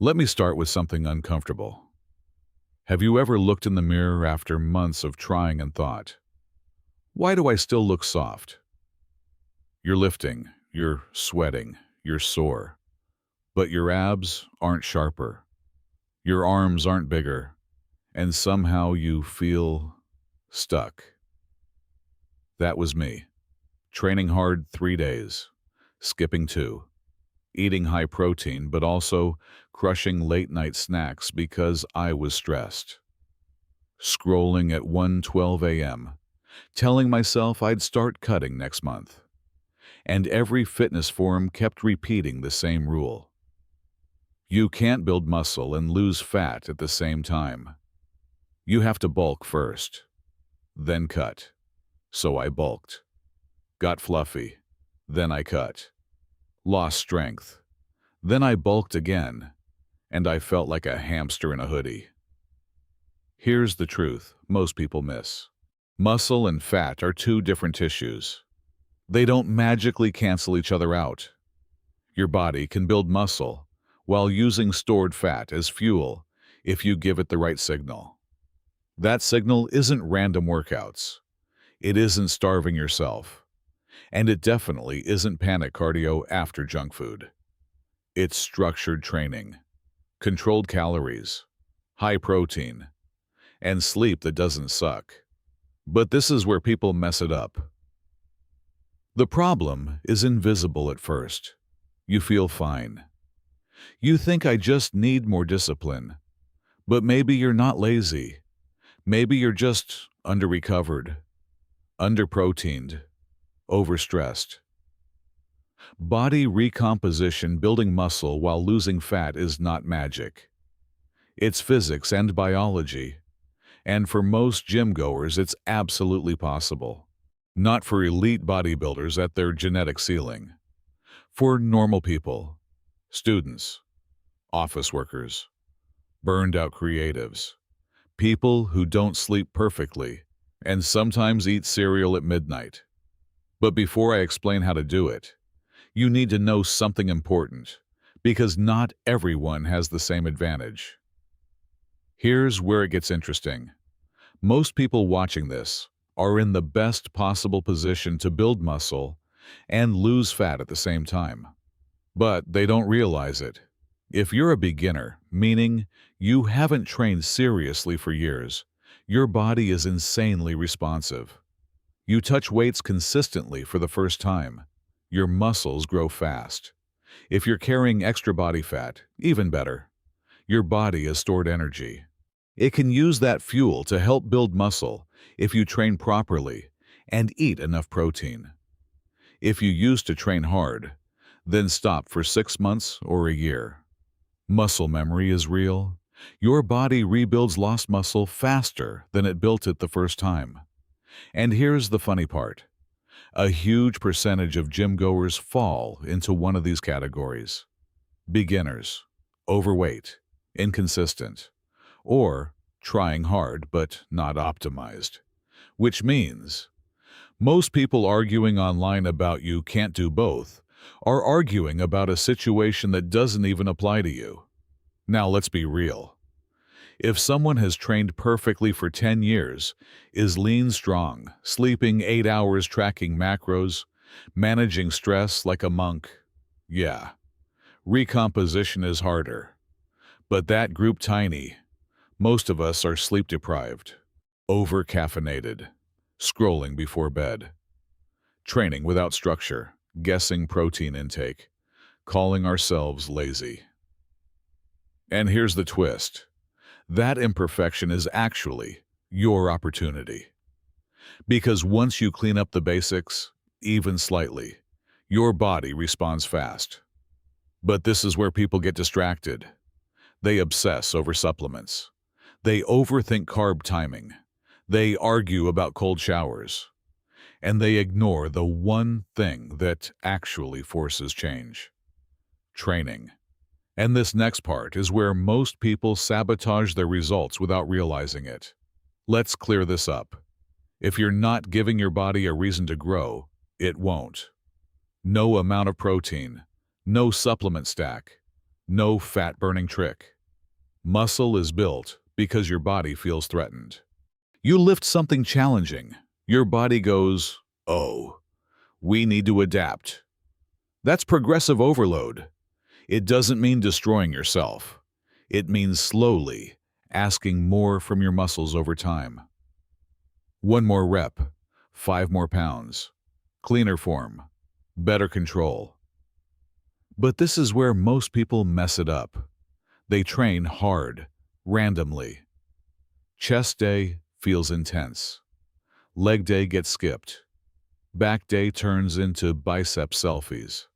Let me start with something uncomfortable. Have you ever looked in the mirror after months of trying and thought, why do I still look soft? You're lifting, you're sweating, you're sore, but your abs aren't sharper, your arms aren't bigger, and somehow you feel stuck. That was me. Training hard 3 days, skipping 2, eating high protein, but also crushing late night snacks because I was stressed. Scrolling at 1:12 a.m., telling myself I'd start cutting next month. And every fitness forum kept repeating the same rule. You can't build muscle and lose fat at the same time. You have to bulk first, then cut. So I bulked, got fluffy, then I cut, lost strength. Then I bulked again, and I felt like a hamster in a hoodie. Here's the truth most people miss. Muscle and fat are two different tissues. They don't magically cancel each other out. Your body can build muscle while using stored fat as fuel if you give it the right signal. That signal isn't random workouts. It isn't starving yourself. And it definitely isn't panic cardio after junk food. It's structured training, controlled calories, high protein, and sleep that doesn't suck. But this is where people mess it up. The problem is invisible at first. You feel fine. You think I just need more discipline. But maybe you're not lazy. Maybe you're just under-recovered, under-proteined, overstressed. Body recomposition, building muscle while losing fat, is not magic. It's physics and biology. And for most gym goers, it's absolutely possible. Not for elite bodybuilders at their genetic ceiling. For normal people, students, office workers, burned out creatives, people who don't sleep perfectly and sometimes eat cereal at midnight. But before I explain how to do it, you need to know something important, because not everyone has the same advantage. Here's where it gets interesting. Most people watching this are in the best possible position to build muscle and lose fat at the same time. But they don't realize it. If you're a beginner, meaning you haven't trained seriously for years, your body is insanely responsive. You touch weights consistently for the first time. Your muscles grow fast. If you're carrying extra body fat, even better. Your body has stored energy. It can use that fuel to help build muscle if you train properly and eat enough protein. If you used to train hard, then stop for 6 months or a year. Muscle memory is real. Your body rebuilds lost muscle faster than it built it the first time. And here's the funny part. A huge percentage of gym goers fall into one of these categories. Beginners, overweight, inconsistent, or trying hard but not optimized. Which means most people arguing online about you can't do both are arguing about a situation that doesn't even apply to you. Now let's be real. If someone has trained perfectly for 10 years, is lean strong, sleeping 8 hours, tracking macros, managing stress like a monk, yeah, recomposition is harder. But that group tiny. Most of us are sleep deprived, over-caffeinated, scrolling before bed, training without structure, guessing protein intake, calling ourselves lazy. And here's the twist. That imperfection is actually your opportunity. Because once you clean up the basics, even slightly, your body responds fast. But this is where people get distracted. They obsess over supplements. They overthink carb timing. They argue about cold showers. And they ignore the one thing that actually forces change: training. And this next part is where most people sabotage their results without realizing it. Let's clear this up. If you're not giving your body a reason to grow, it won't. No amount of protein, no supplement stack, No fat-burning trick. Muscle is built because your body feels threatened. You lift something challenging. Your body goes, "Oh, we need to adapt." That's progressive overload. It doesn't mean destroying yourself. It means slowly asking more from your muscles over time. One more rep, 5 more pounds, cleaner form, better control. But this is where most people mess it up. They train hard, randomly. Chest day feels intense. Leg day gets skipped. Back day turns into bicep selfies.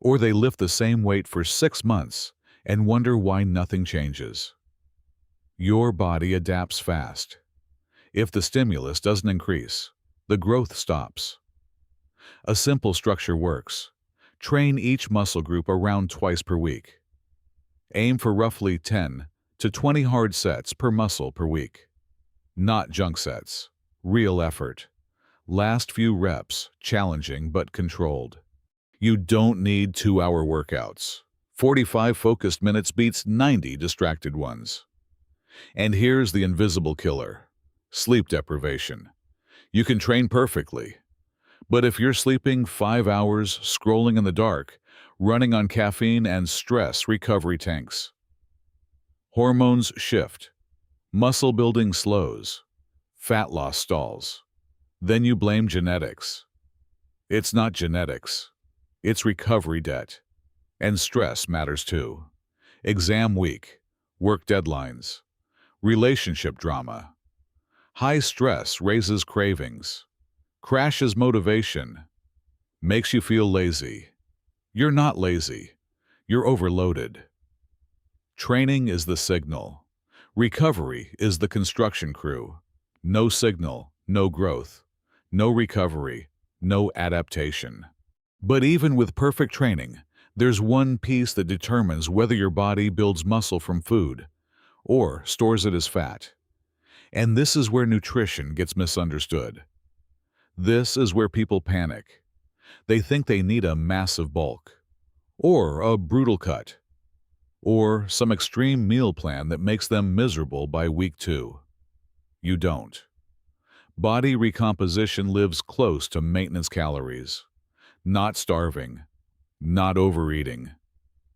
Or they lift the same weight for 6 months and wonder why nothing changes. Your body adapts fast. If the stimulus doesn't increase, the growth stops. A simple structure works. Train each muscle group around twice per week. Aim for roughly 10 to 20 hard sets per muscle per week. Not junk sets. Real effort. Last few reps, challenging but controlled. You don't need 2-hour workouts. 45 focused minutes beats 90 distracted ones. And here's the invisible killer: sleep deprivation. You can train perfectly, but if you're sleeping 5 hours, scrolling in the dark, running on caffeine and stress, recovery tanks. Hormones shift. Muscle building slows. Fat loss stalls. Then you blame genetics. It's not genetics. It's recovery debt. And stress matters too. Exam week, work deadlines, relationship drama. High stress raises cravings, crashes motivation, makes you feel lazy. You're not lazy. You're overloaded. Training is the signal. Recovery is the construction crew. No signal, no growth. No recovery, no adaptation. But even with perfect training, there's one piece that determines whether your body builds muscle from food or stores it as fat. And this is where nutrition gets misunderstood. This is where people panic. They think they need a massive bulk, or a brutal cut, or some extreme meal plan that makes them miserable by week 2. You don't. Body recomposition lives close to maintenance calories. Not starving, not overeating,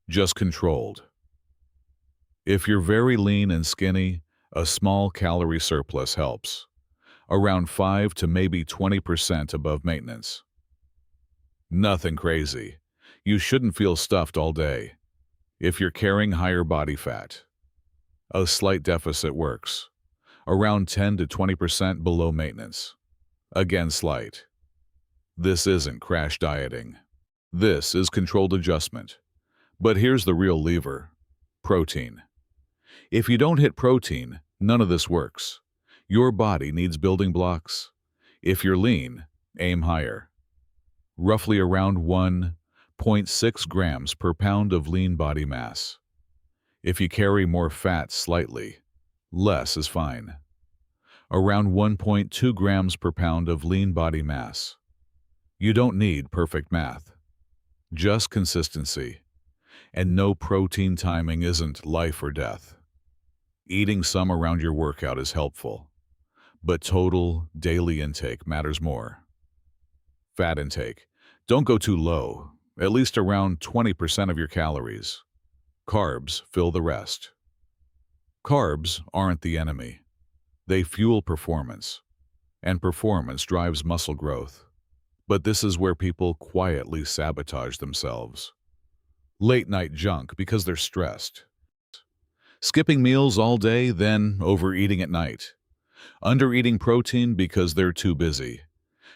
just controlled. If you're very lean and skinny, a small calorie surplus helps, around 5 to maybe 20% above maintenance. Nothing crazy. You shouldn't feel stuffed all day. If you're carrying higher body fat, a slight deficit works, around 10 to 20% below maintenance. Again, slight. This isn't crash dieting. This is controlled adjustment. But here's the real lever: protein. If you don't hit protein, none of this works. Your body needs building blocks. If you're lean, aim higher. Roughly around 1.6 grams per pound of lean body mass. If you carry more fat slightly, less is fine. Around 1.2 grams per pound of lean body mass. You don't need perfect math, just consistency. And no protein timing isn't life or death. Eating some around your workout is helpful, but total daily intake matters more. Fat intake. Don't go too low, at least around 20% of your calories. Carbs fill the rest. Carbs aren't the enemy. They fuel performance, and performance drives muscle growth. But this is where people quietly sabotage themselves. Late-night junk because they're stressed. Skipping meals all day, then overeating at night. Undereating protein because they're too busy.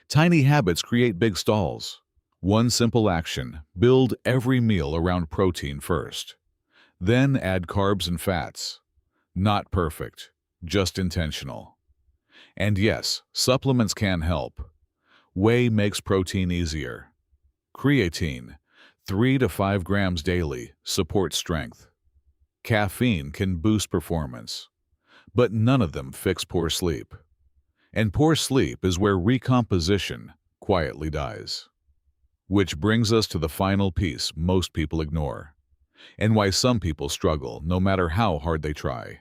Tiny habits create big stalls. One simple action: build every meal around protein first. Then add carbs and fats. Not perfect, just intentional. And yes, supplements can help. Whey makes protein easier. Creatine, 3 to 5 grams daily, supports strength. Caffeine can boost performance, but none of them fix poor sleep. And poor sleep is where recomposition quietly dies. Which brings us to the final piece most people ignore: and why some people struggle no matter how hard they try.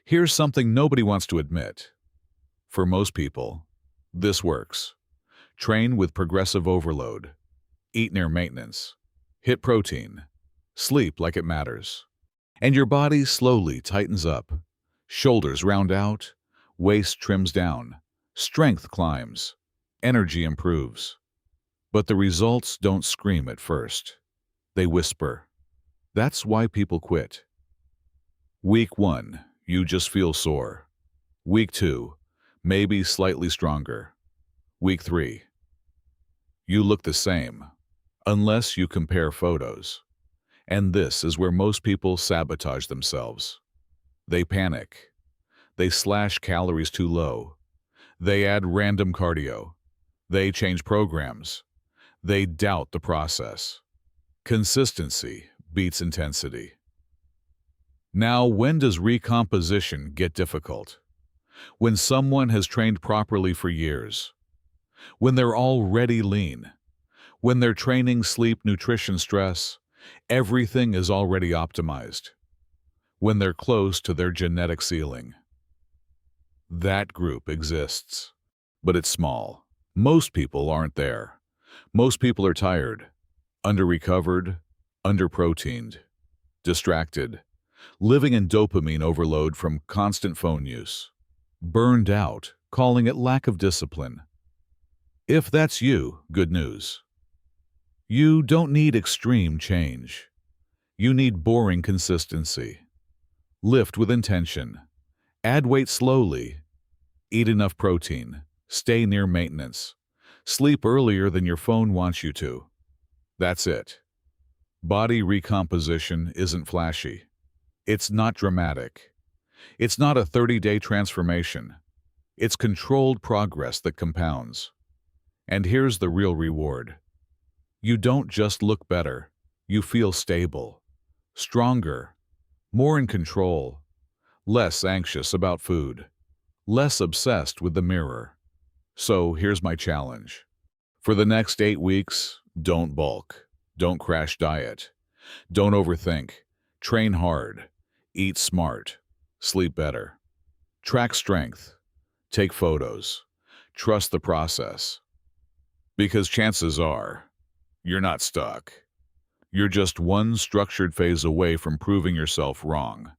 Here's something nobody wants to admit. For most people, this works. Train with progressive overload. Eat near maintenance. Hit protein. Sleep like it matters. And your body slowly tightens up. Shoulders round out. Waist trims down. Strength climbs. Energy improves. But the results don't scream at first. They whisper. That's why people quit. Week 1, you just feel sore. Week 2, maybe slightly stronger. Week 3, you look the same, unless you compare photos. And this is where most people sabotage themselves. They panic. They slash calories too low. They add random cardio. They change programs. They doubt the process. Consistency beats intensity. Now, when does recomposition get difficult? When someone has trained properly for years. When they're already lean. When their training, sleep, nutrition, stress, everything is already optimized. When they're close to their genetic ceiling. That group exists, but it's small. Most people aren't there. Most people are tired, under-recovered, under-proteined, distracted, living in dopamine overload from constant phone use, burned out, calling it lack of discipline. If that's you, good news. You don't need extreme change. You need boring consistency. Lift with intention. Add weight slowly. Eat enough protein. Stay near maintenance. Sleep earlier than your phone wants you to. That's it. Body recomposition isn't flashy. It's not dramatic. It's not a 30-day transformation. It's controlled progress that compounds. And here's the real reward. You don't just look better. You feel stable, stronger, more in control, less anxious about food, less obsessed with the mirror. So here's my challenge. For the next 8 weeks, don't bulk. Don't crash diet. Don't overthink. Train hard. Eat smart. Sleep better. Track strength. Take photos. Trust the process. Because chances are, you're not stuck. You're just one structured phase away from proving yourself wrong.